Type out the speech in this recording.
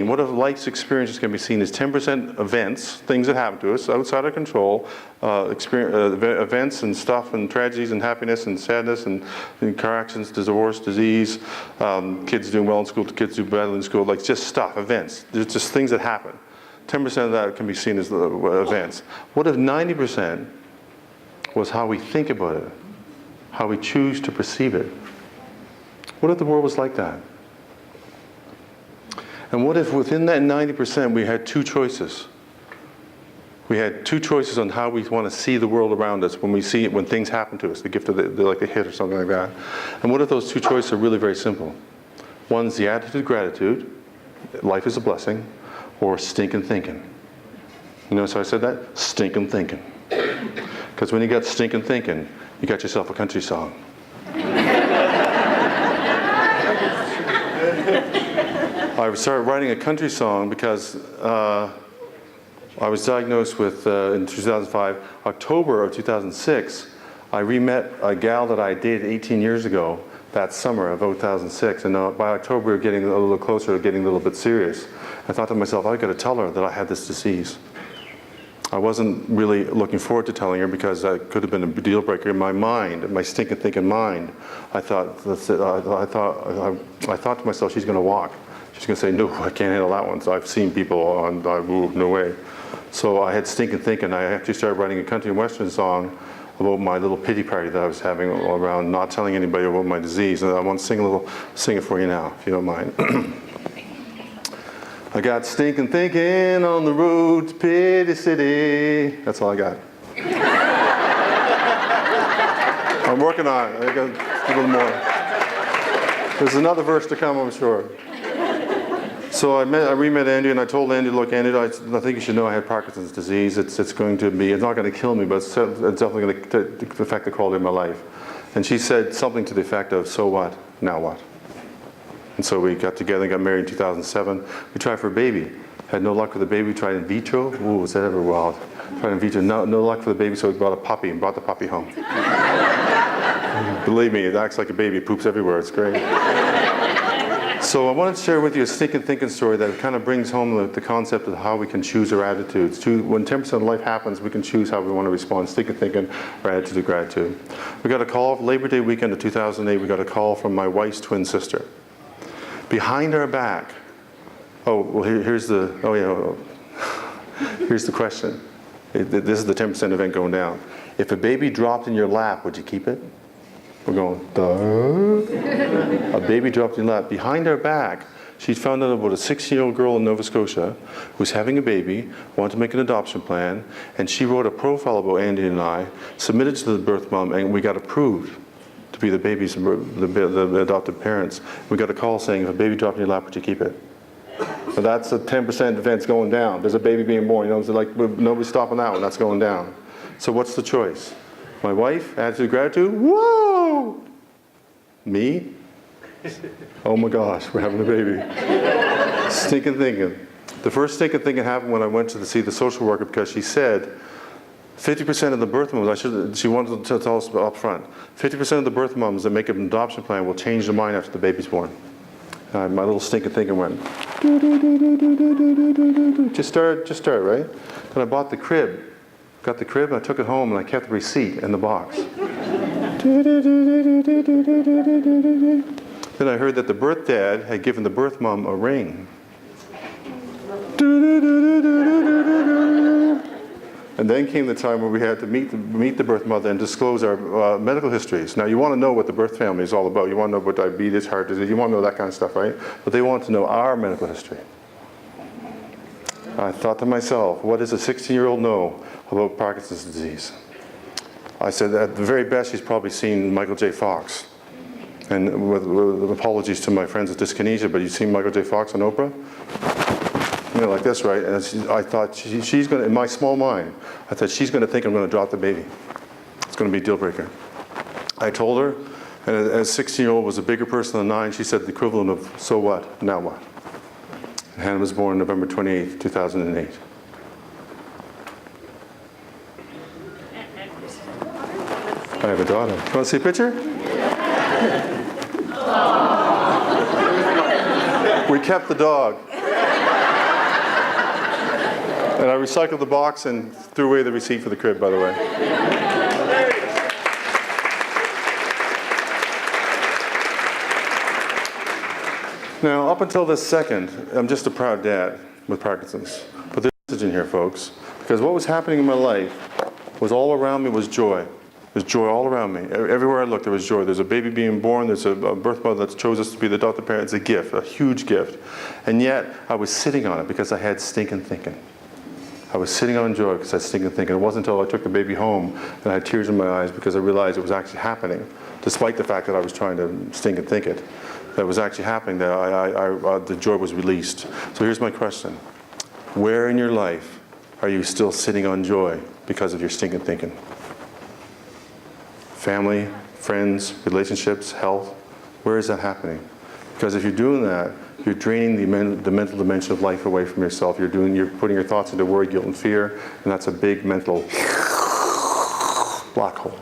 What if life's experiences can be seen as 10% events, things that happen to us outside our control, events and stuff and tragedies and happiness and sadness and car accidents, divorce, disease, kids doing well in school, kids do badly in school, like just stuff, events. There's just things that happen. 10% of that can be seen as events. What if 90% was how we think about it, how we choose to perceive it? What if the world was like that? And what if within that 90% we had two choices? We had two choices on how we want to see the world around us when we see it, when things happen to us, the gift of like a hit or something like that. And what if those two choices are really very simple? One's the attitude of gratitude, life is a blessing, or stinking thinking. You notice how I said that? Stinking thinking. Because when you got stinking thinking, you got yourself a country song. I started writing a country song because I was diagnosed with, in 2005, October of 2006, I re-met a gal that I dated 18 years ago that summer of 2006. And by October, we were getting a little closer, getting a little bit serious. I thought to myself, I've got to tell her that I had this disease. I wasn't really looking forward to telling her because that could have been a deal breaker in my mind, in my stinking thinking mind. I thought, that's it. I thought to myself, she's going to walk. She's going to say, no, I can't handle that one. So I've seen people on, no way. So I had stinking thinking. I actually started writing a country and western song about my little pity party that I was having around not telling anybody about my disease. And I want to sing it for you now, if you don't mind. I got stinking thinking on the road to Pity City. That's all I got. I'm working on it. I got a little more. There's another verse to come, I'm sure. So I re-met Andy, and I told Andy, look, Andy, I think you should know I had Parkinson's disease. It's not going to kill me, but it's definitely going to affect the quality of my life. And she said something to the effect of, so what? Now what? And so we got together and got married in 2007. We tried for a baby. Had no luck with the baby. We tried in vitro. Ooh, was that ever wild? Tried in vitro. No luck for the baby, so we brought a puppy and brought the puppy home. Believe me, it acts like a baby. It poops everywhere. It's great. So I wanted to share with you a stinking thinking story that kind of brings home the concept of how we can choose our attitudes. When 10% of life happens, we can choose how we want to respond. Stinking thinking or attitude of gratitude. We got a call, Labor Day weekend of 2008, we got a call from my wife's twin sister. Behind our back, here's the question. This is the 10% event going down. If a baby dropped in your lap, would you keep it? We're going, duh. A baby dropped in your lap. Behind our back, she found out about a 16-year-old girl in Nova Scotia who was having a baby, wanted to make an adoption plan, and she wrote a profile about Andy and I, submitted to the birth mom, and we got approved to be the baby's, the adopted parents. We got a call saying, if a baby dropped in your lap, would you keep it? So that's the 10% events going down. There's a baby being born. You know, it's like nobody's stopping that one. That's going down. So what's the choice? My wife, attitude of gratitude. Whoa! Me? Oh my gosh, we're having a baby. Stinking thinking. The first stinking thinking happened when I went to see the social worker because she said 50% of the birth moms, she wanted to tell us up front, 50% of the birth moms that make an adoption plan will change their mind after the baby's born. My little stinking thinking went, just start, right? Then I bought the crib. Got the crib, and I took it home, and I kept the receipt in the box. Then I heard that the birth dad had given the birth mom a ring. And then came the time where we had to meet the birth mother and disclose our medical histories. Now, you want to know what the birth family is all about. You want to know about diabetes, heart disease. You want to know that kind of stuff, right? But they want to know our medical history. I thought to myself, what does a 16-year-old know about Parkinson's disease? I said, at the very best, she's probably seen Michael J. Fox. And with apologies to my friends with dyskinesia, but you've seen Michael J. Fox on Oprah? You know, like this, right? And I thought, she's going to, in my small mind, I thought, she's going to think I'm going to drop the baby. It's going to be a deal breaker. I told her, and as a 16-year-old was a bigger person than 9, she said the equivalent of, so what, now what? Hannah was born November 28, 2008. I have a daughter. You want to see a picture? We kept the dog. And I recycled the box and threw away the receipt for the crib, by the way. Now, up until this second, I'm just a proud dad with Parkinson's. But there's a message in here, folks. Because what was happening in my life was all around me was joy. There's joy all around me. Everywhere I looked, there was joy. There's a baby being born. There's a birth mother that chose us to be the adopted parents. It's a gift, a huge gift. And yet, I was sitting on it because I had stinking thinking. I was sitting on joy because I had stinking thinking. It wasn't until I took the baby home and I had tears in my eyes because I realized it was actually happening, despite the fact that I was trying to stink and think it. That was actually happening, that the joy was released. So here's my question. Where in your life are you still sitting on joy because of your stinking thinking? Family, friends, relationships, health, where is that happening? Because if you're doing that, you're draining the mental dimension of life away from yourself. You're putting your thoughts into worry, guilt, and fear, and that's a big mental black hole.